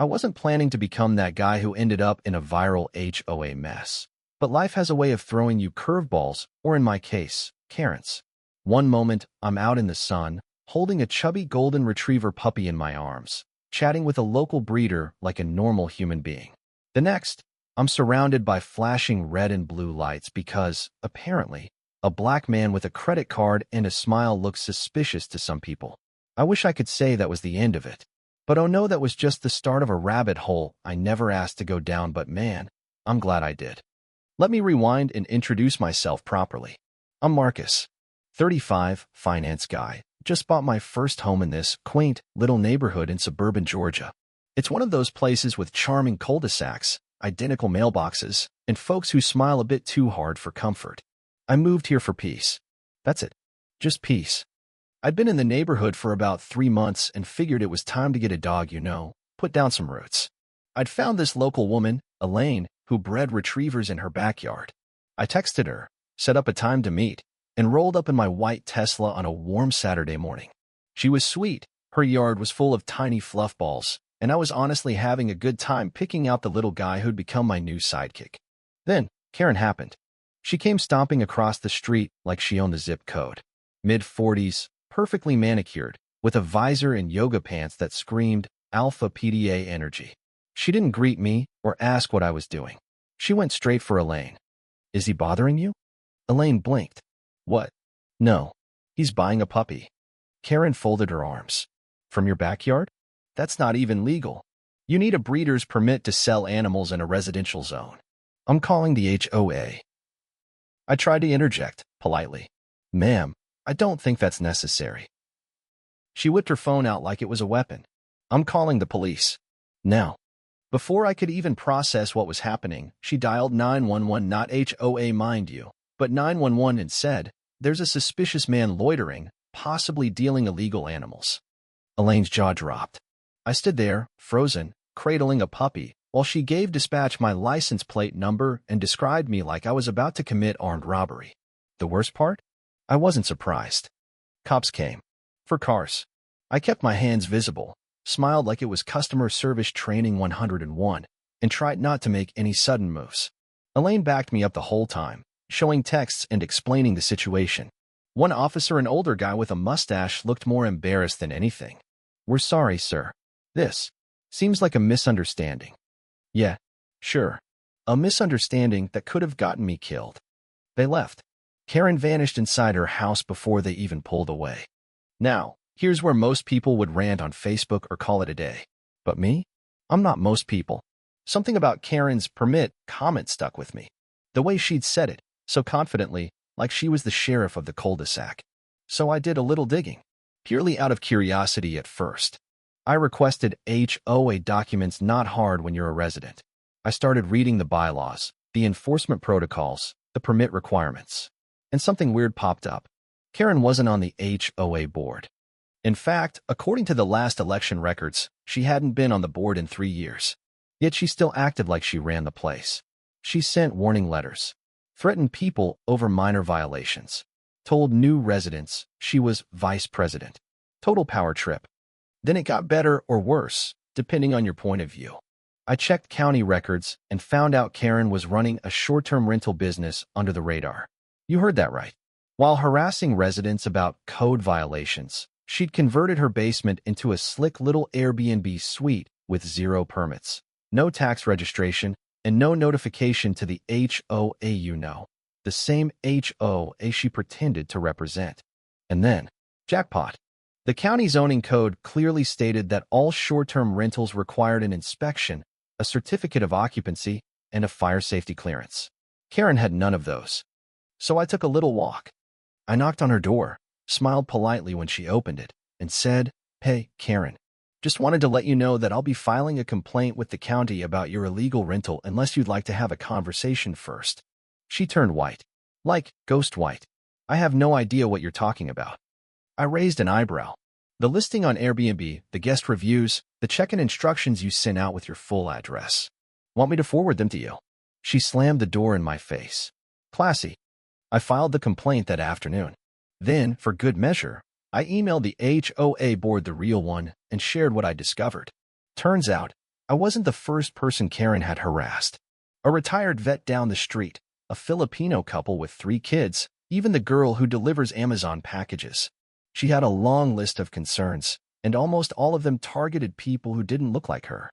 I wasn't planning to become that guy who ended up in a viral HOA mess. But life has a way of throwing you curveballs, or in my case, Karens. One moment, I'm out in the sun, holding a chubby golden retriever puppy in my arms, chatting with a local breeder like a normal human being. The next, I'm surrounded by flashing red and blue lights because, apparently, a black man with a credit card and a smile looks suspicious to some people. I wish I could say that was the end of it. But oh no, that was just the start of a rabbit hole I never asked to go down, but man, I'm glad I did. Let me rewind and introduce myself properly. I'm Marcus, 35, finance guy. Just bought my first home in this quaint little neighborhood in suburban Georgia. It's one of those places with charming cul-de-sacs, identical mailboxes, and folks who smile a bit too hard for comfort. I moved here for peace. That's it. Just peace. I'd been in the neighborhood for about 3 months and figured it was time to get a dog, put down some roots. I'd found this local woman, Elaine, who bred retrievers in her backyard. I texted her, set up a time to meet, and rolled up in my white Tesla on a warm Saturday morning. She was sweet, her yard was full of tiny fluff balls, and I was honestly having a good time picking out the little guy who'd become my new sidekick. Then, Karen happened. She came stomping across the street like she owned the zip code. Mid-40s, perfectly manicured, with a visor and yoga pants that screamed Alpha PDA energy. She didn't greet me or ask what I was doing. She went straight for Elaine. "Is he bothering you?" Elaine blinked. "What? No. He's buying a puppy." Karen folded her arms. "From your backyard? That's not even legal. You need a breeder's permit to sell animals in a residential zone. I'm calling the HOA." I tried to interject, politely. "Ma'am, I don't think that's necessary." She whipped her phone out like it was a weapon. "I'm calling the police. Now." Before I could even process what was happening, she dialed 911, not HOA mind you, but 911, and said, "There's a suspicious man loitering, possibly dealing illegal animals." Elaine's jaw dropped. I stood there, frozen, cradling a puppy, while she gave dispatch my license plate number and described me like I was about to commit armed robbery. The worst part? I wasn't surprised. Cops came. For cars. I kept my hands visible, smiled like it was customer service training 101, and tried not to make any sudden moves. Elaine backed me up the whole time, showing texts and explaining the situation. One officer, an older guy with a mustache, looked more embarrassed than anything. "We're sorry, sir. This seems like a misunderstanding." "Yeah, sure. A misunderstanding that could have gotten me killed." They left. Karen vanished inside her house before they even pulled away. Now, here's where most people would rant on Facebook or call it a day. But me? I'm not most people. Something about Karen's permit comment stuck with me. The way she'd said it, so confidently, like she was the sheriff of the cul-de-sac. So I did a little digging, purely out of curiosity at first. I requested HOA documents, not hard when you're a resident. I started reading the bylaws, the enforcement protocols, the permit requirements. And something weird popped up. Karen wasn't on the HOA board. In fact, according to the last election records, she hadn't been on the board in 3 years. Yet she still acted like she ran the place. She sent warning letters, threatened people over minor violations, told new residents she was vice president. Total power trip. Then it got better or worse, depending on your point of view. I checked county records and found out Karen was running a short-term rental business under the radar. You heard that right. While harassing residents about code violations, she'd converted her basement into a slick little Airbnb suite with 0 permits, no tax registration, and no notification to the HOA, the same HOA she pretended to represent. And then, jackpot. The county zoning code clearly stated that all short-term rentals required an inspection, a certificate of occupancy, and a fire safety clearance. Karen had none of those. So I took a little walk. I knocked on her door, smiled politely when she opened it, and said, "Hey, Karen, just wanted to let you know that I'll be filing a complaint with the county about your illegal rental unless you'd like to have a conversation first." She turned white. Like ghost white. "I have no idea what you're talking about." I raised an eyebrow. "The listing on Airbnb, the guest reviews, the check-in instructions you sent out with your full address. Want me to forward them to you?" She slammed the door in my face. Classy. I filed the complaint that afternoon. Then, for good measure, I emailed the HOA board, the real one, and shared what I discovered. Turns out, I wasn't the first person Karen had harassed. A retired vet down the street, a Filipino couple with 3 kids, even the girl who delivers Amazon packages. She had a long list of concerns, and almost all of them targeted people who didn't look like her.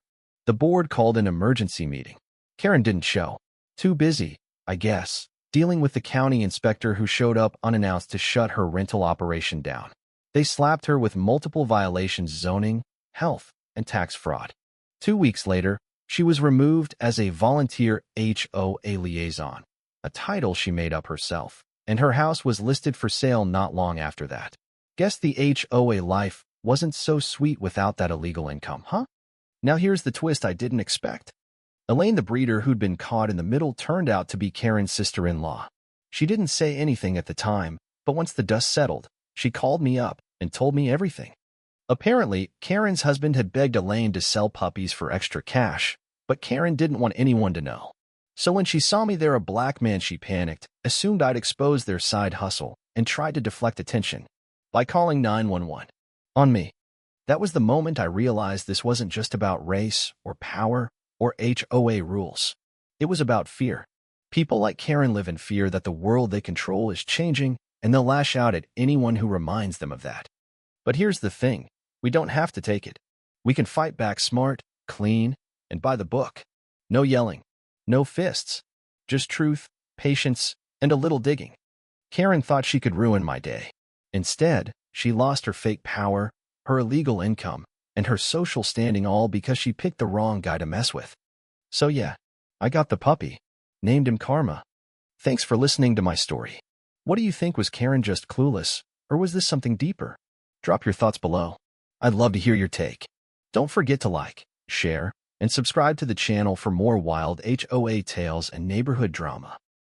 The board called an emergency meeting. Karen didn't show. Too busy, I guess, dealing with the county inspector who showed up unannounced to shut her rental operation down. They slapped her with multiple violations: zoning, health, and tax fraud. 2 weeks later, she was removed as a volunteer HOA liaison, a title she made up herself, and her house was listed for sale not long after that. Guess the HOA life wasn't so sweet without that illegal income, huh? Now here's the twist I didn't expect. Elaine, the breeder who'd been caught in the middle, turned out to be Karen's sister-in-law. She didn't say anything at the time, but once the dust settled, she called me up and told me everything. Apparently, Karen's husband had begged Elaine to sell puppies for extra cash, but Karen didn't want anyone to know. So when she saw me there, a black man, she panicked, assumed I'd exposed their side hustle, and tried to deflect attention by calling 911 on me. That was the moment I realized this wasn't just about race or power or HOA rules. It was about fear. People like Karen live in fear that the world they control is changing, and they'll lash out at anyone who reminds them of that. But here's the thing. We don't have to take it. We can fight back smart, clean, and by the book. No yelling, no fists, just truth, patience, and a little digging. Karen thought she could ruin my day. Instead, she lost her fake power, her illegal income, and her social standing, all because she picked the wrong guy to mess with. So yeah, I got the puppy, named him Karma. Thanks for listening to my story. What do you think? Was Karen just clueless, or was this something deeper? Drop your thoughts below. I'd love to hear your take. Don't forget to like, share, and subscribe to the channel for more wild HOA tales and neighborhood drama.